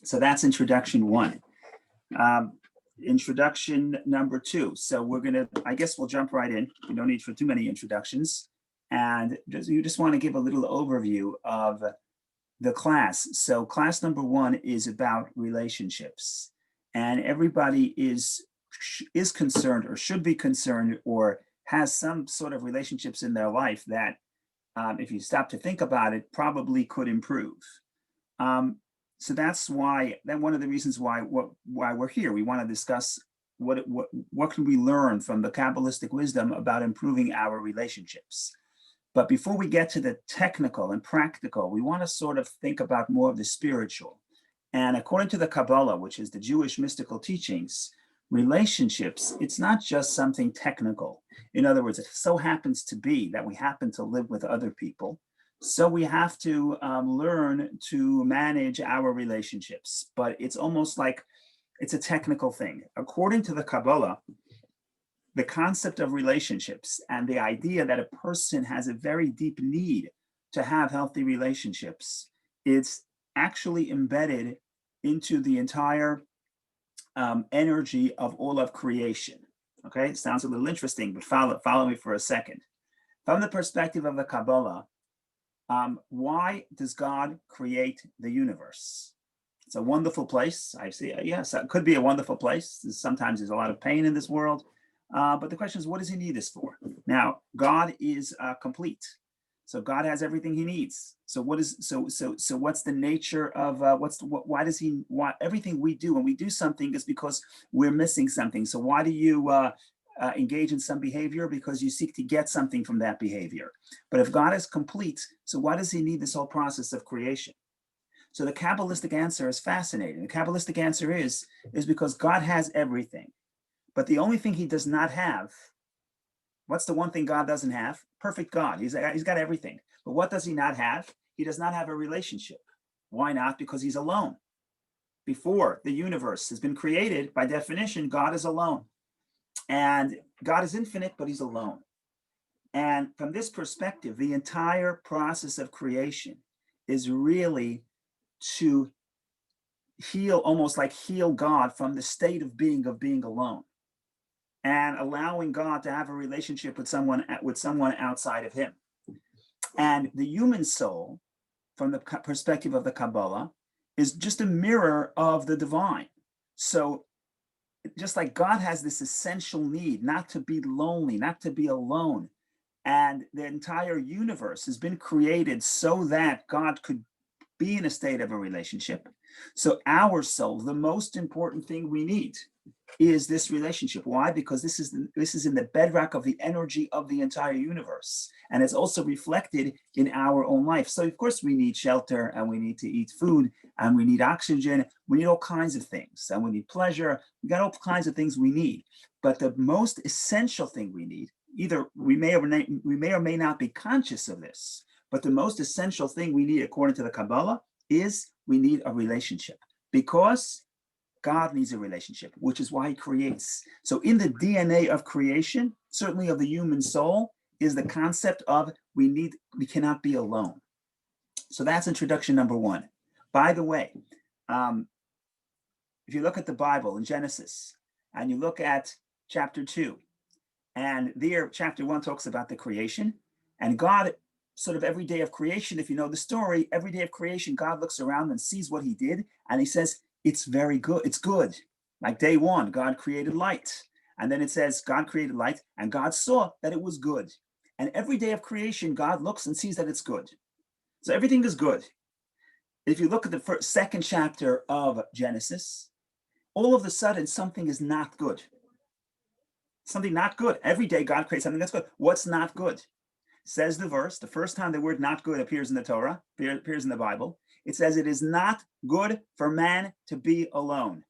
So that's introduction one. Introduction number two. So we're gonna, I guess we'll jump right in. We don't need for too many introductions. And you just want to give a little overview of the class. So class number one is about relationships. And everybody is concerned or should be concerned or has some sort of relationships in their life that if you stop to think about it, probably could improve. So that's why, one of the reasons why we're here. We want to discuss what can we learn from the Kabbalistic wisdom about improving our relationships. But before we get to the technical and practical, we want to sort of think about more of the spiritual. And according to the Kabbalah, which is the Jewish mystical teachings, relationships, it's not just something technical. In other words, it so happens to be that we happen to live with other people. So we have to learn to manage our relationships. But it's almost like it's a technical thing. According to the Kabbalah, the concept of relationships and the idea that a person has a very deep need to have healthy relationships, it's actually embedded into the entire energy of all of creation. Okay, it sounds a little interesting, but follow me for a second. From the perspective of the Kabbalah, why does God create the universe? It's a wonderful place. I see, yes, it could be a wonderful place. Sometimes there's a lot of pain in this world. But the question is, what does he need this for? Now, God is complete. So God has everything he needs. So what's the nature of why does he want everything we do? When we do something is because we're missing something. So why do you engage in some behavior? Because you seek to get something from that behavior. But if God is complete, so why does he need this whole process of creation? So the Kabbalistic answer is fascinating. The Kabbalistic answer is because God has everything. But the only thing he does not have, what's the one thing God doesn't have? Perfect God. He's got everything. But what does he not have? He does not have a relationship. Why not? Because he's alone. Before the universe has been created, by definition, God is alone. And God is infinite, but he's alone. And from this perspective, the entire process of creation is really to heal, almost like heal God from the state of being alone, and allowing God to have a relationship with someone outside of him. And the human soul, from the perspective of the Kabbalah, is just a mirror of the divine. So just like God has this essential need not to be lonely, not to be alone, and the entire universe has been created so that God could be in a state of a relationship. So our soul, the most important thing we need is this relationship. Why? Because this is in the bedrock of the energy of the entire universe, and it's also reflected in our own life. So of course we need shelter, and we need to eat food, and we need oxygen. We need all kinds of things, and we need pleasure. We got all kinds of things we need. But the most essential thing we need, either we may or may not be conscious of this, but the most essential thing we need, according to the Kabbalah, is we need a relationship, because God needs a relationship, which is why he creates. So in the DNA of creation, certainly of the human soul, is the concept of we cannot be alone. So that's introduction number one. By the way, if you look at the Bible in Genesis, and you look at chapter 2, and there chapter 1 talks about the creation, and God, sort of every day of creation, if you know the story, every day of creation, God looks around and sees what he did, and he says, it's very good. It's good. Like day 1, God created light. And then it says God created light, and God saw that it was good. And every day of creation, God looks and sees that it's good. So everything is good. If you look at the second chapter of Genesis, all of a sudden, something is not good. Something not good. Every day, God creates something that's good. What's not good? Says the verse, the first time the word not good appears in the Torah, appears in the Bible, it says it is not good for man to be alone.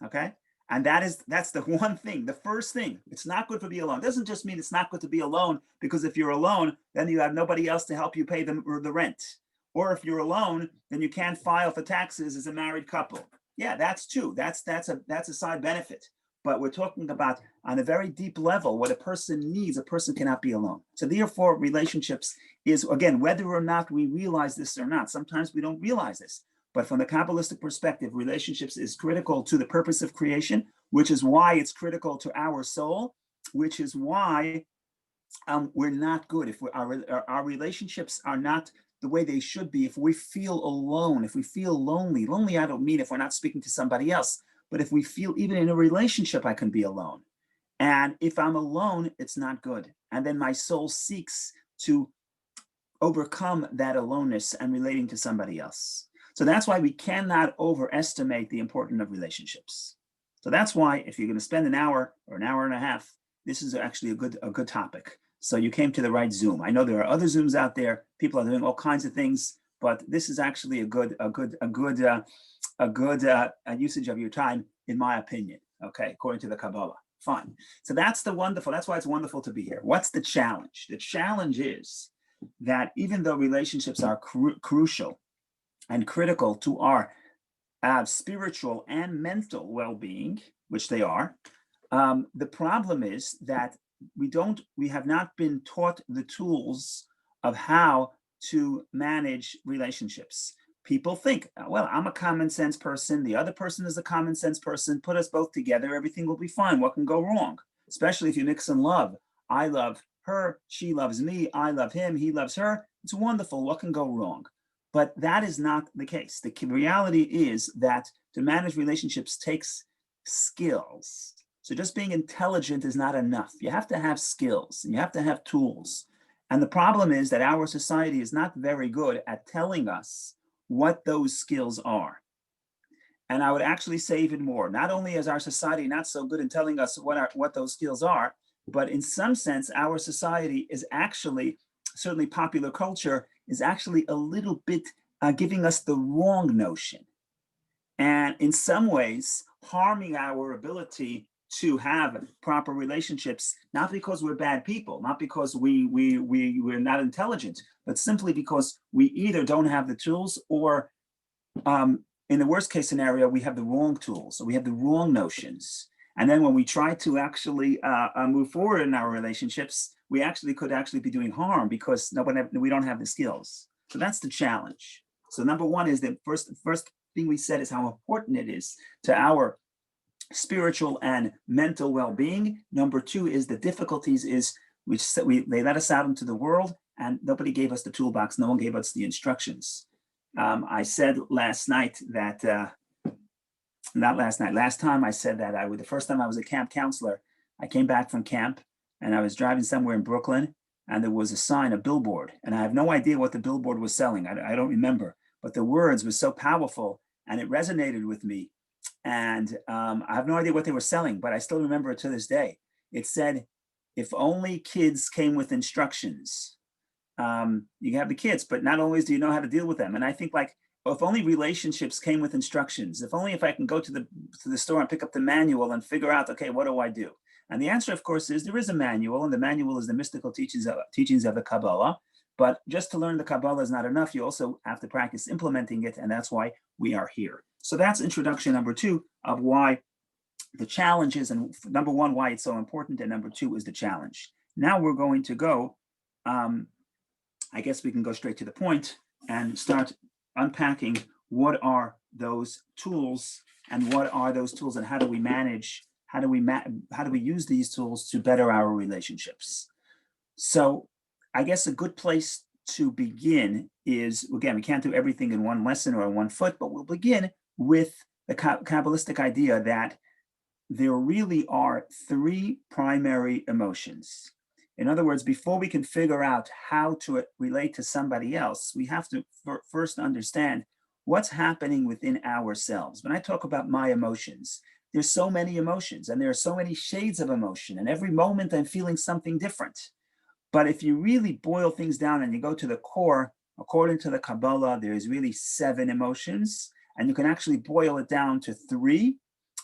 Okay? And that's the one thing, the first thing. It's not good to be alone. It doesn't just mean it's not good to be alone, because if you're alone, then you have nobody else to help you pay the rent. Or if you're alone, then you can't file for taxes as a married couple. Yeah, that's true. That's a side benefit. But we're talking about on a very deep level, what a person needs, a person cannot be alone. So therefore, relationships is, again, whether or not we realize this or not, sometimes we don't realize this, But from the Kabbalistic perspective, relationships is critical to the purpose of creation, which is why it's critical to our soul, which is why we're not good. If our relationships are not the way they should be, if we feel alone, if we feel lonely, I don't mean if we're not speaking to somebody else, but if we feel even in a relationship, I can be alone. And if I'm alone, it's not good. And then my soul seeks to overcome that aloneness and relating to somebody else. So that's why we cannot overestimate the importance of relationships. So that's why if you're going to spend an hour or an hour and a half, this is actually a good topic. So you came to the right Zoom. I know there are other Zooms out there. People are doing all kinds of things, but this is actually a good usage of your time, in my opinion. Okay, according to the Kabbalah. Fine. So that's why it's wonderful to be here. What's the challenge? The challenge is that even though relationships are crucial and critical to our spiritual and mental well-being, which they are, the problem is that we have not been taught the tools of how to manage relationships. People think, well, I'm a common sense person. The other person is a common sense person. Put us both together. Everything will be fine. What can go wrong? Especially if you mix in love. I love her. She loves me. I love him. He loves her. It's wonderful. What can go wrong? But that is not the case. The reality is that to manage relationships takes skills. So just being intelligent is not enough. You have to have skills and you have to have tools. And the problem is that our society is not very good at telling us what those skills are. And I would actually say even more, not only is our society not so good in telling us what those skills are, but in some sense, our society is actually, certainly popular culture, is actually a little bit giving us the wrong notion. And in some ways, harming our ability to have proper relationships, not because we're bad people, not because we're not intelligent, but simply because we either don't have the tools or in the worst case scenario, we have the wrong tools, so we have the wrong notions. And then when we try to actually move forward in our relationships, we could be doing harm because we don't have the skills. So that's the challenge. So number one is the first thing we said is how important it is to our spiritual and mental well-being. Number two is the difficulties is they let us out into the world and nobody gave us the toolbox. No one gave us the instructions. I said last time I said that the first time I was a camp counselor, I came back from camp and I was driving somewhere in Brooklyn and there was a billboard, and I have no idea what the billboard was selling. I don't remember, but the words were so powerful and it resonated with me. And I have no idea what they were selling, but I still remember it to this day. It said, if only kids came with instructions. You have the kids, but not always do you know how to deal with them. And I think if only relationships came with instructions, if I can go to the store and pick up the manual and figure out, okay, what do I do? And the answer, of course, is there is a manual, and the manual is the mystical teachings of the Kabbalah. But just to learn the Kabbalah is not enough. You also have to practice implementing it, and that's why we are here. So that's introduction number two of why the challenge is, and number one, why it's so important, and number two is the challenge. Now we're going to go, I guess we can go straight to the point and start unpacking what are those tools and what are those tools and how do we manage, how do we use these tools to better our relationships. So I guess a good place to begin is, again, we can't do everything in one lesson or in one foot, but we'll begin with the Kabbalistic idea that there really are three primary emotions. In other words, before we can figure out how to relate to somebody else, we have to first understand what's happening within ourselves. When I talk about my emotions, there's so many emotions and there are so many shades of emotion, and every moment I'm feeling something different. But if you really boil things down and you go to the core, according to the Kabbalah, there is really 7 emotions, and you can actually boil it down to 3,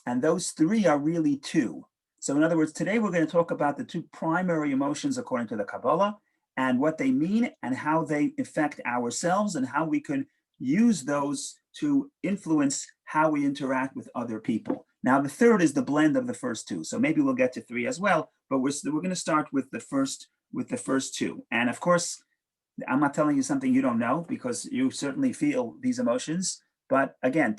and those 3 are really 2. So in other words, today we're going to talk about the 2 primary emotions according to the Kabbalah and what they mean and how they affect ourselves and how we can use those to influence how we interact with other people. Now, the third is the blend of the first 2. So maybe we'll get to 3 as well, but we're going to start with the first 2. And of course, I'm not telling you something you don't know because you certainly feel these emotions. But again,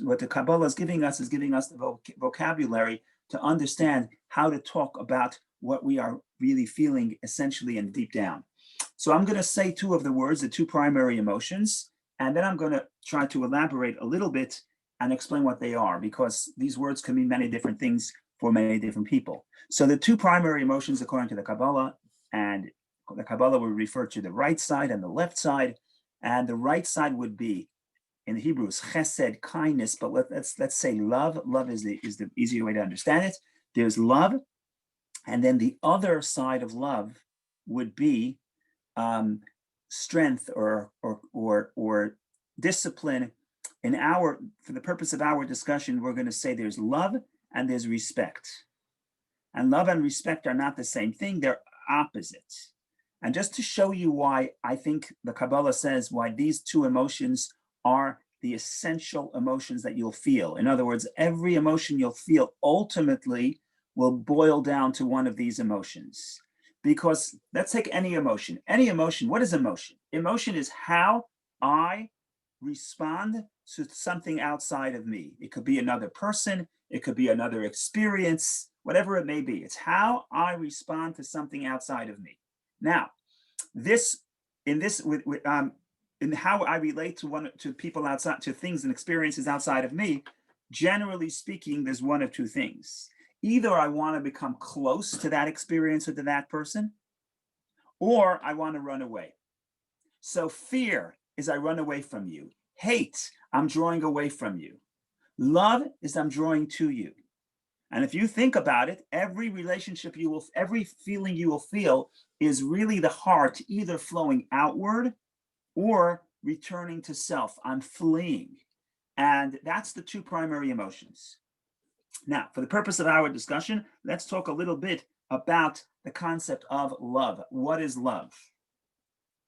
what the Kabbalah is giving us the vocabulary to understand how to talk about what we are really feeling essentially and deep down. So I'm going to say two of the words, the two primary emotions, and then I'm going to try to elaborate a little bit and explain what they are, because these words can mean many different things for many different people. So the two primary emotions, according to the Kabbalah, and the Kabbalah would refer to the right side and the left side, and the right side would be, in Hebrew, chesed, kindness, but let's say love. Love is the easier way to understand it. There's love, and then the other side of love would be strength or discipline. For the purpose of our discussion, we're going to say there's love and there's respect. And love and respect are not the same thing, they're opposites. And just to show you why I think the Kabbalah says why these two emotions are the essential emotions that you'll feel. In other words, every emotion you'll feel ultimately will boil down to one of these emotions. Because let's take any emotion. Any emotion, what is emotion? Emotion is how I respond to something outside of me. It could be another person, it could be another experience, whatever it may be. It's how I respond to something outside of me. Now, in how I relate to people outside, to things and experiences outside of me, generally speaking, there's one of two things. Either I want to become close to that experience or to that person, or I want to run away. So fear is I run away from you. Hate, I'm drawing away from you. Love is I'm drawing to you. And if you think about it, every relationship every feeling you will feel is really the heart either flowing outward or returning to self. I'm fleeing. And that's the two primary emotions. Now, for the purpose of our discussion, let's talk a little bit about the concept of love. What is love?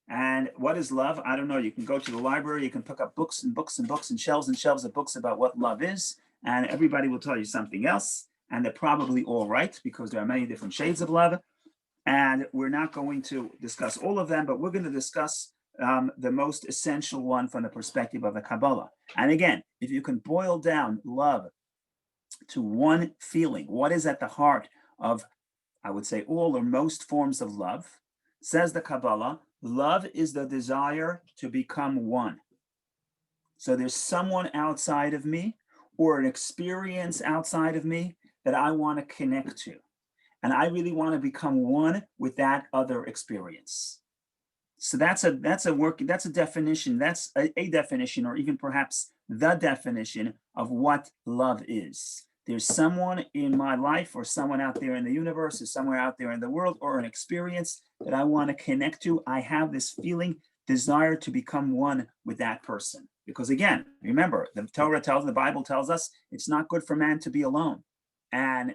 And what is love? I don't know. You can go to the library, you can pick up books and books and books and shelves of books about what love is, and everybody will tell you something else. And they're probably all right, because there are many different shades of love. And we're not going to discuss all of them, but we're going to discuss the most essential one from the perspective of the Kabbalah. And again, if you can boil down love to one feeling, what is at the heart of, I would say, all or most forms of love, says the Kabbalah, love is the desire to become one. So there's someone outside of me or an experience outside of me that I want to connect to. And I really want to become one with that other experience. So that's a definition, that's a definition, or even perhaps the definition of what love is. There's someone in my life, or someone out there in the universe, or somewhere out there in the world, or an experience that I want to connect to. I have this feeling, desire to become one with that person. Because again, remember, the Bible tells us it's not good for man to be alone. And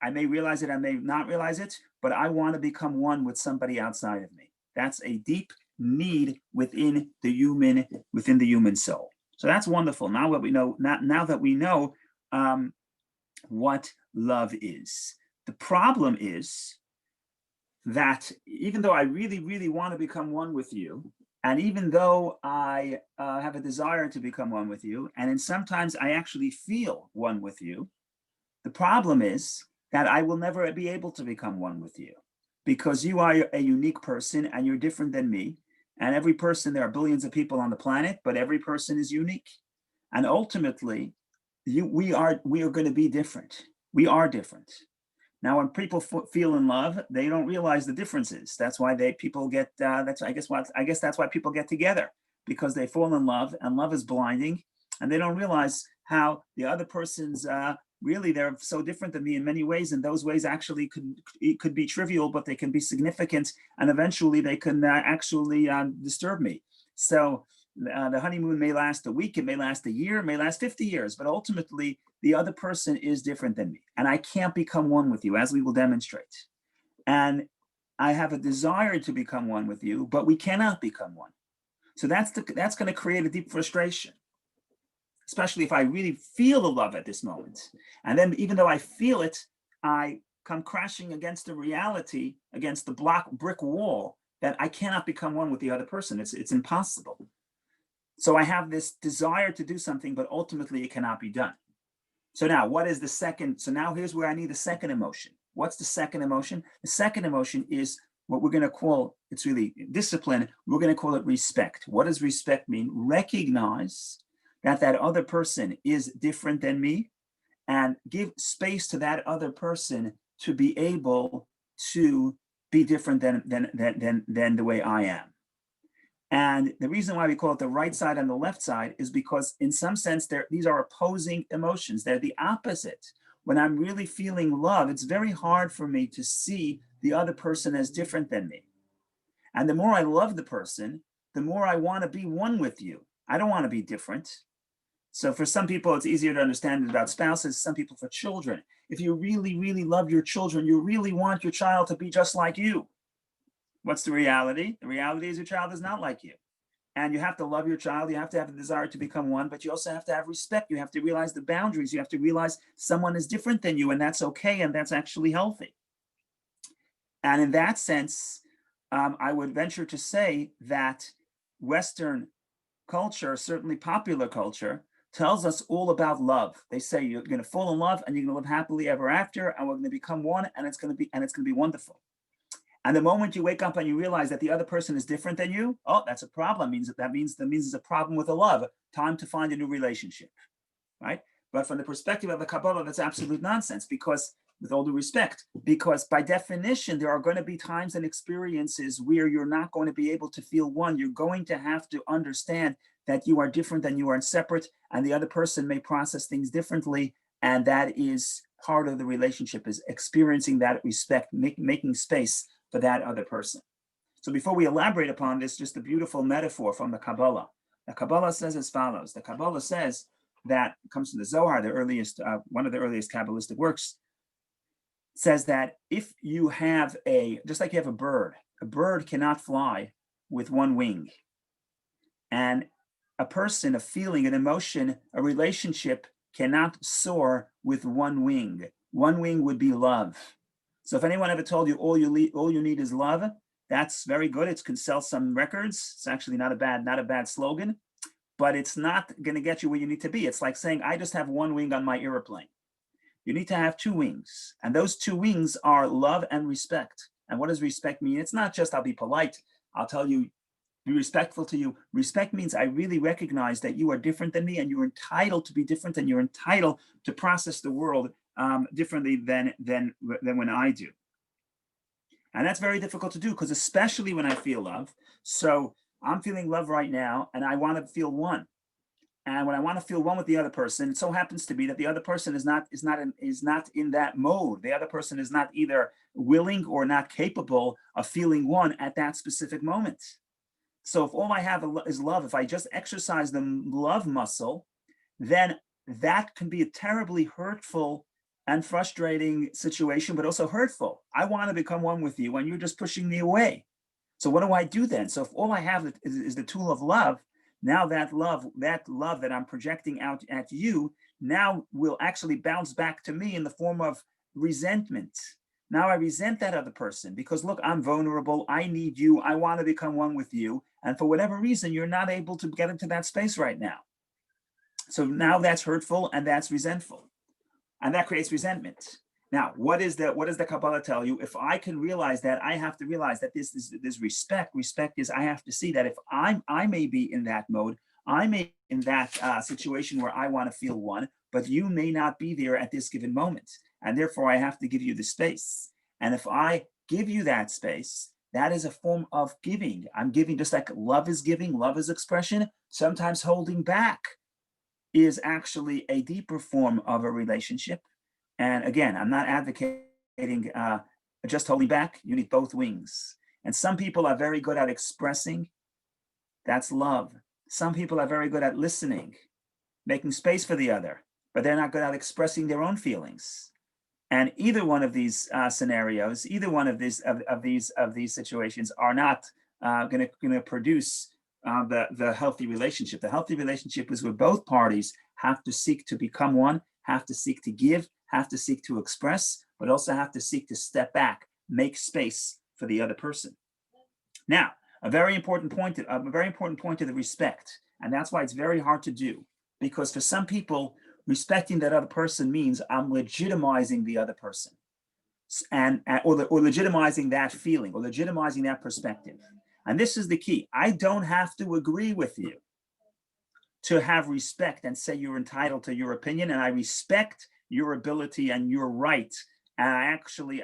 I may realize it, I may not realize it, but I want to become one with somebody outside of me. That's a deep need within the human soul. So that's wonderful. Now that we know what love is. The problem is that even though I really, really want to become one with you, and even though I have a desire to become one with you, and sometimes I actually feel one with you, the problem is that I will never be able to become one with you, because you are a unique person and you're different than me. And every person, there are billions of people on the planet, but every person is unique. And ultimately, we are going to be different. We are different. Now, when people feel in love, they don't realize the differences. That's why people get. I guess that's why people get together, because they fall in love, and love is blinding, and they don't realize how the other person's really, they're so different than me in many ways, and those ways actually could be trivial, but they can be significant, and eventually they can actually disturb me. So the honeymoon may last a week, it may last a year, it may last 50 years, but ultimately the other person is different than me, and I can't become one with you, as we will demonstrate. And I have a desire to become one with you, but we cannot become one. So that's going to create a deep frustration, especially if I really feel the love at this moment. And then even though I feel it, I come crashing against the reality, against the brick wall, that I cannot become one with the other person. It's impossible. So I have this desire to do something, but ultimately it cannot be done. So now what is the second? So now here's where I need the second emotion. What's the second emotion? The second emotion is what we're going to call, it's really discipline. We're going to call it respect. What does respect mean? Recognize that that other person is different than me and give space to that other person to be able to be different than the way I am. And the reason why we call it the right side and the left side is because in some sense, these are opposing emotions. They're the opposite. When I'm really feeling love, it's very hard for me to see the other person as different than me. And the more I love the person, the more I want to be one with you. I don't want to be different. So for some people, it's easier to understand about spouses, some people for children. If you really, really love your children, you really want your child to be just like you. What's the reality? The reality is your child is not like you. And you have to love your child. You have to have the desire to become one, but you also have to have respect. You have to realize the boundaries. You have to realize someone is different than you, and that's okay, and that's actually healthy. And in that sense, I would venture to say that Western culture, certainly popular culture, tells us all about love. They say you're going to fall in love and you're going to live happily ever after, and we're going to become one, and it's going to be wonderful. And the moment you wake up and you realize that the other person is different than you, oh, that's a problem. That means there's a problem with the love. Time to find a new relationship, right? But from the perspective of the Kabbalah, that's absolute nonsense because, with all due respect, because by definition, there are going to be times and experiences where you're not going to be able to feel one. You're going to have to understand that you are different than you are separate, and the other person may process things differently. And that is part of the relationship, is experiencing that respect, making space for that other person. So before we elaborate upon this, just a beautiful metaphor from the Kabbalah. The Kabbalah says as follows. The Kabbalah says that, comes from the Zohar, the earliest, one of the earliest Kabbalistic works, says that if you have just like you have a bird cannot fly with one wing. And a person, a feeling, an emotion, a relationship cannot soar with one wing. One wing would be love. So if anyone ever told you all you need is love, that's very good. It can sell some records. It's actually not a bad slogan, but it's not going to get you where you need to be. It's like saying, I just have one wing on my airplane. You need to have two wings, and those two wings are love and respect. And what does respect mean? It's not just I'll be polite. I'll tell you, be respectful to you. Respect means I really recognize that you are different than me, and you're entitled to be different, and you're entitled to process the world differently than when I do. And that's very difficult to do, because especially when I feel love. So I'm feeling love right now, and I want to feel one. And when I want to feel one with the other person, it so happens to be that the other person is not in that mode. The other person is not either willing or not capable of feeling one at that specific moment. So if all I have is love, if I just exercise the love muscle, then that can be a terribly hurtful and frustrating situation, but also hurtful. I want to become one with you, and you're just pushing me away. So what do I do then? So if all I have is the tool of love, now that love that I'm projecting out at you now will actually bounce back to me in the form of resentment. Now I resent that other person because, look, I'm vulnerable. I need you. I want to become one with you. And for whatever reason, you're not able to get into that space right now. So now that's hurtful and that's resentful. And that creates resentment. Now, what does the Kabbalah tell you? If I can realize that, I have to realize that this respect. Respect is I have to see that if I may be in that mode, I may be in that situation where I want to feel one, but you may not be there at this given moment. And therefore, I have to give you the space. And if I give you that space, that is a form of giving. I'm giving, just like love is giving, love is expression. Sometimes holding back is actually a deeper form of a relationship. And again, I'm not advocating just holding back. You need both wings. And some people are very good at expressing. That's love. Some people are very good at listening, making space for the other, but they're not good at expressing their own feelings. And either one of these scenarios, either one of these situations are not going to produce the healthy relationship. The healthy relationship is where both parties have to seek to become one, have to seek to give, have to seek to express, but also have to seek to step back, make space for the other person. Now, a very important point to the respect. And that's why it's very hard to do, because for some people, respecting that other person means I'm legitimizing the other person, or legitimizing that feeling, or legitimizing that perspective. And this is the key. I don't have to agree with you to have respect and say you're entitled to your opinion, and I respect your ability and your right. And I actually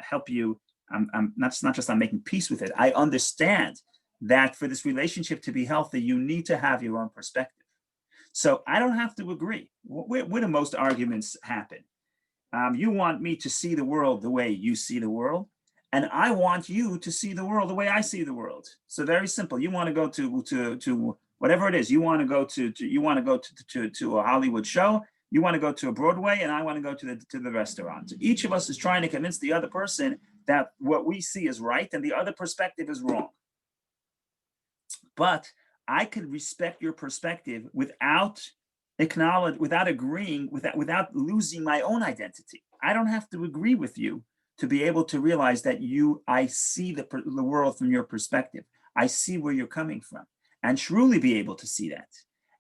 help you. I'm not just I'm making peace with it. I understand that for this relationship to be healthy, you need to have your own perspective. So I don't have to agree. Where do most arguments happen? You want me to see the world the way you see the world, and I want you to see the world the way I see the world. So very simple. You want to go to whatever it is. You want to go to a Hollywood show. You want to go to a Broadway, and I want to go to the restaurant. So each of us is trying to convince the other person that what we see is right and the other perspective is wrong. But I can respect your perspective without agreeing, without losing my own identity. I don't have to agree with you to be able to realize that I see the world from your perspective. I see where you're coming from, and truly be able to see that.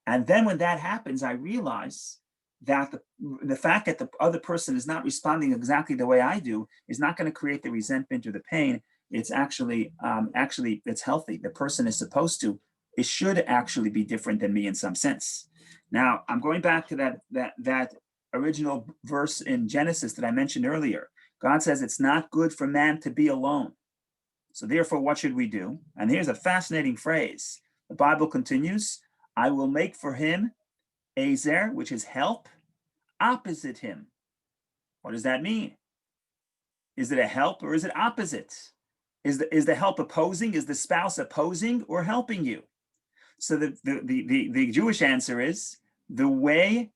And then when that happens, I realize that the fact that the other person is not responding exactly the way I do is not going to create the resentment or the pain. It's actually it's healthy. The person is supposed to, it should actually be different than me in some sense. Now, I'm going back to that original verse in Genesis that I mentioned earlier. God says it's not good for man to be alone. So therefore, what should we do? And here's a fascinating phrase. The Bible continues, I will make for him Ezer, which is help, opposite him. What does that mean? Is it a help or is it opposite? Is the help opposing? Is the spouse opposing or helping you? So the Jewish answer is, the way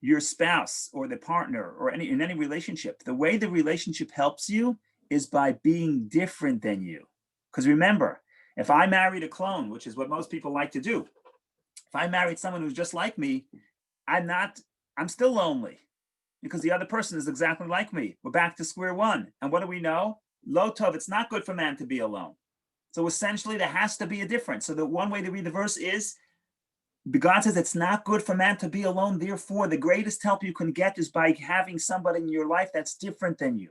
your spouse or the partner or in any relationship, the way the relationship helps you is by being different than you. Because remember, if I married a clone, which is what most people like to do, if I married someone who's just like me, I'm still lonely because the other person is exactly like me. We're back to square one. And what do we know? Lo tov, it's not good for man to be alone. So essentially there has to be a difference. So the one way to read the verse is, God says it's not good for man to be alone. Therefore, the greatest help you can get is by having somebody in your life that's different than you.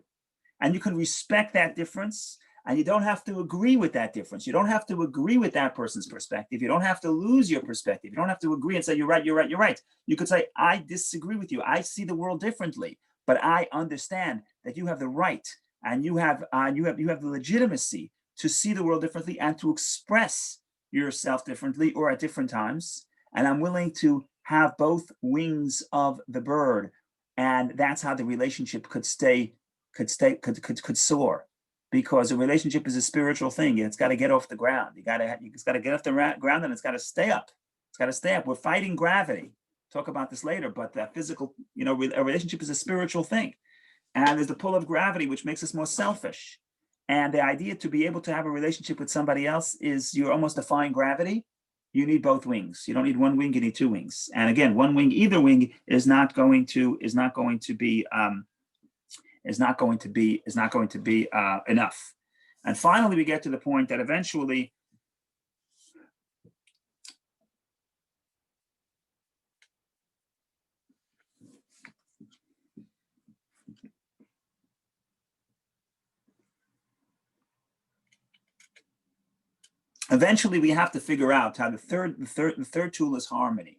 And you can respect that difference. And you don't have to agree with that difference. You don't have to agree with that person's perspective. You don't have to lose your perspective. You don't have to agree and say, you're right, you're right, you're right. You could say, I disagree with you. I see the world differently, but I understand that you have the right and you have the legitimacy to see the world differently and to express yourself differently or at different times. And I'm willing to have both wings of the bird. And that's how the relationship could soar. Because a relationship is a spiritual thing. It's got to get off the ground. It's got to get off the ground, and it's got to stay up. It's got to stay up. We're fighting gravity. Talk about this later, but the physical, a relationship is a spiritual thing. And there's the pull of gravity, which makes us more selfish. And the idea to be able to have a relationship with somebody else is you're almost defying gravity. You need both wings. You don't need one wing, you need two wings. And again, one wing, either wing is not going to be enough. And finally, we get to the point that eventually we have to figure out how the third tool is harmony.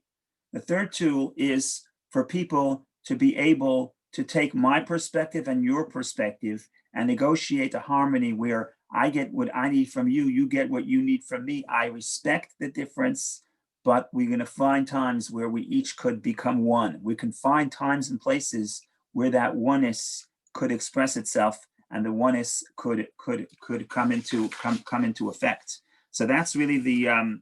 The third tool is for people to be able to take my perspective and your perspective and negotiate a harmony where I get what I need from you, you get what you need from me. I respect the difference, but we're going to find times where we each could become one. We can find times and places where that oneness could express itself and the oneness could come into effect. So that's really the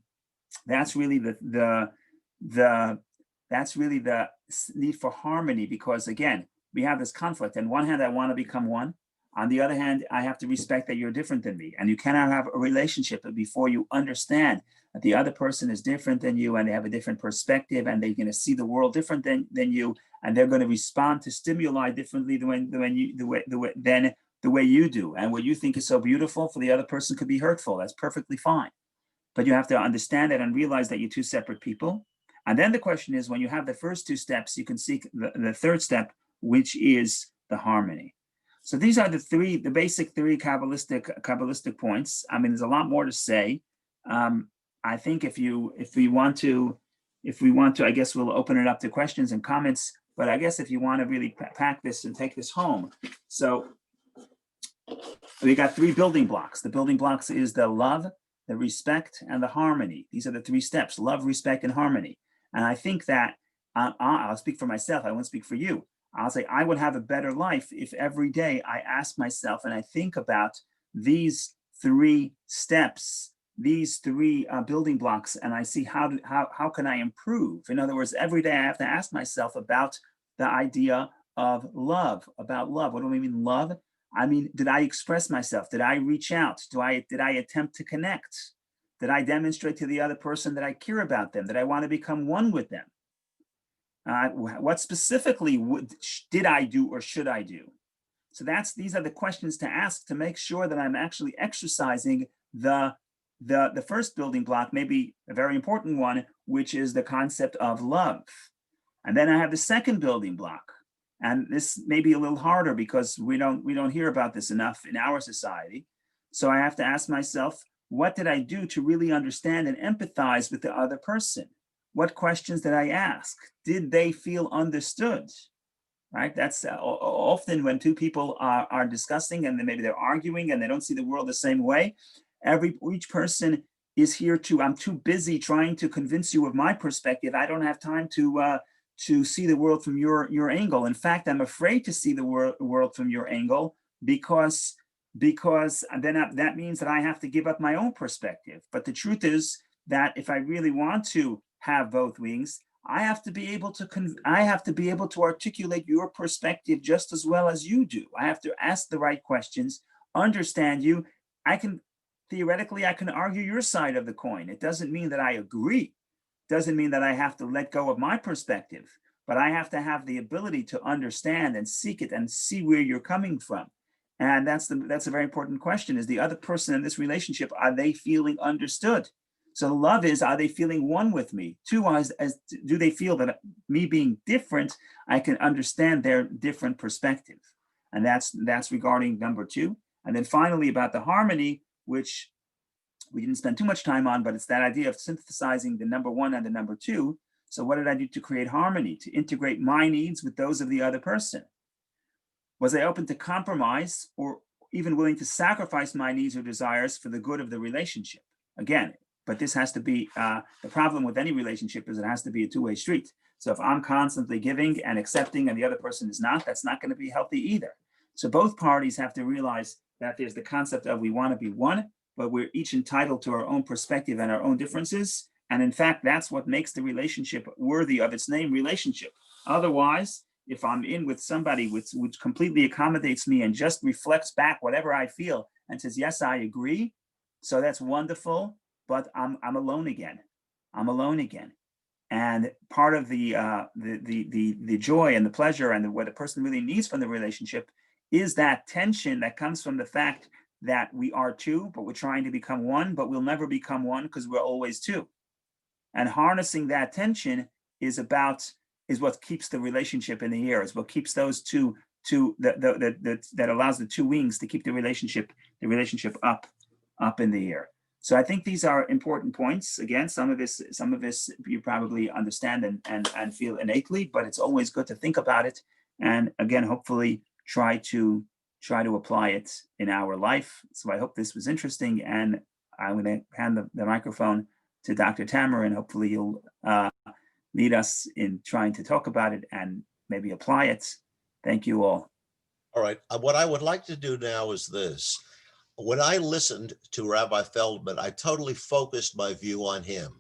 need for harmony, because again, we have this conflict. On one hand, I want to become one. On the other hand, I have to respect that you're different than me. And you cannot have a relationship before you understand that the other person is different than you and they have a different perspective and they're going to see the world different than you, and they're going to respond to stimuli differently than the way you do. And what you think is so beautiful for the other person could be hurtful. That's perfectly fine. but you have to understand it and realize that you're two separate people. And then the question is, when you have the first two steps, you can seek the third step, which is the harmony. So these are the basic three Kabbalistic points. I mean, there's a lot more to say. I think if we want to, I guess we'll open it up to questions and comments. But I guess if you want to really pack this and take this home, so we got three building blocks. The building blocks is the love, the respect, and the harmony. These are the three steps: love, respect, and harmony. And I think that I'll speak for myself. I won't speak for you. I'll say I would have a better life if every day I ask myself and I think about these three steps, these three building blocks, and I see how can I improve. In other words, every day I have to ask myself about the idea of love. About love. What do I mean love? I mean, did I express myself? Did I reach out? Did I attempt to connect? Did I demonstrate to the other person that I care about them? That I want to become one with them? What specifically did I do or should I do? So these are the questions to ask to make sure that I'm actually exercising the first building block, maybe a very important one, which is the concept of love. And then I have the second building block. And this may be a little harder because we don't hear about this enough in our society. So I have to ask myself, what did I do to really understand and empathize with the other person? What questions did I ask? Did they feel understood? Right? That's often when two people are discussing and then maybe they're arguing and they don't see the world the same way. Each person is here I'm too busy trying to convince you of my perspective. I don't have time to see the world from your angle. In fact, I'm afraid to see the world from your angle because then that means that I have to give up my own perspective. But the truth is that if I really want to have both wings, I have to be able to articulate your perspective just as well as you do. I have to ask the right questions, understand you. Theoretically, I can argue your side of the coin. It doesn't mean that I agree. It doesn't mean that I have to let go of my perspective, but I have to have the ability to understand and seek it and see where you're coming from. And that's a very important question. Is the other person in this relationship, are they feeling understood? So love is, are they feeling one with me? Two, do they feel that me being different, I can understand their different perspective? And that's regarding number two. And then finally about the harmony, which we didn't spend too much time on, but it's that idea of synthesizing the number one and the number two. So what did I do to create harmony, to integrate my needs with those of the other person? Was I open to compromise or even willing to sacrifice my needs or desires for the good of the relationship? Again, but this has to be, the problem with any relationship is it has to be a two-way street. So if I'm constantly giving and accepting and the other person is not, that's not going to be healthy either. So both parties have to realize that there's the concept of we want to be one, but we're each entitled to our own perspective and our own differences. And in fact, that's what makes the relationship worthy of its name, relationship. Otherwise, if I'm in with somebody which completely accommodates me and just reflects back whatever I feel and says, yes, I agree. So that's wonderful, but I'm alone again. I'm alone again. And part of the joy and the pleasure and what a person really needs from the relationship is that tension that comes from the fact that we are two, but we're trying to become one, but we'll never become one because we're always two. And harnessing that tension is what keeps the relationship in the air, is what keeps those two that allows the two wings to keep the relationship up in the air. So I think these are important points. Again, some of this you probably understand and feel innately, but it's always good to think about it. And again, hopefully try to apply it in our life. So I hope this was interesting, and I'm going to hand the microphone to Dr. Tamer, and hopefully you'll lead us in trying to talk about it and maybe apply it. Thank you all. All right. What I would like to do now is this. When I listened to Rabbi Feldman, I totally focused my view on him.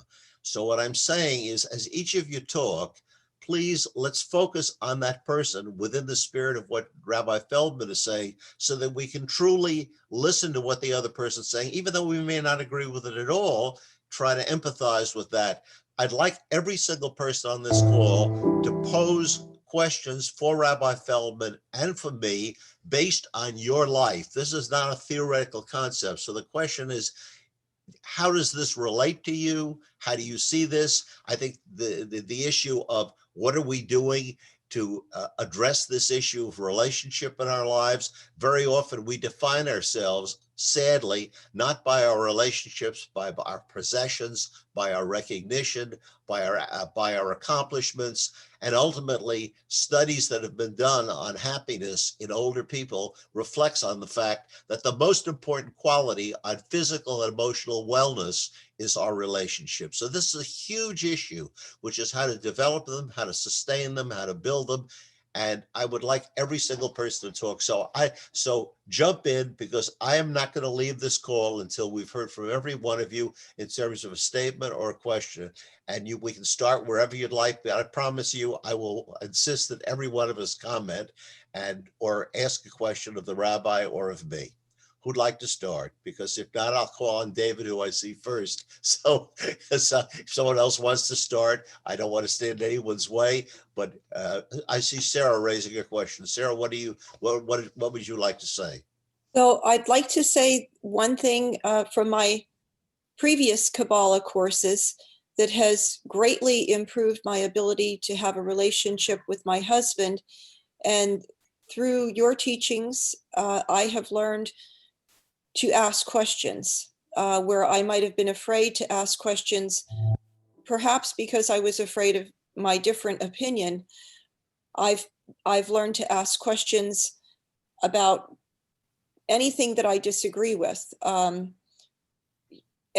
So what I'm saying is, as each of you talk, please, let's focus on that person within the spirit of what Rabbi Feldman is saying, so that we can truly listen to what the other person's saying, even though we may not agree with it at all. Try to empathize with that. I'd like every single person on this call to pose questions for Rabbi Feldman and for me based on your life. This is not a theoretical concept. So the question is, how does this relate to you? How do you see this? I think the issue of what are we doing to address this issue of relationship in our lives? Very often we define ourselves, sadly, not by our relationships, by our possessions, by our recognition, by our accomplishments, and ultimately studies that have been done on happiness in older people reflects on the fact that the most important quality on physical and emotional wellness is our relationship. So this is a huge issue, which is how to develop them, how to sustain them, how to build them. And I would like every single person to talk. So jump in, because I am not going to leave this call until we've heard from every one of you in terms of a statement or a question. And we can start wherever you'd like. But I promise you, I will insist that every one of us comment or ask a question of the rabbi or of me. Who'd like to start? Because if not, I'll call on David, who I see first. So if someone else wants to start, I don't want to stand in anyone's way. But I see Sarah raising a question. Sarah, what would you like to say? So I'd like to say one thing from my previous Kabbalah courses that has greatly improved my ability to have a relationship with my husband. And through your teachings, I have learned to ask questions where I might have been afraid to ask questions, perhaps because I was afraid of my different opinion. I've learned to ask questions about anything that I disagree with.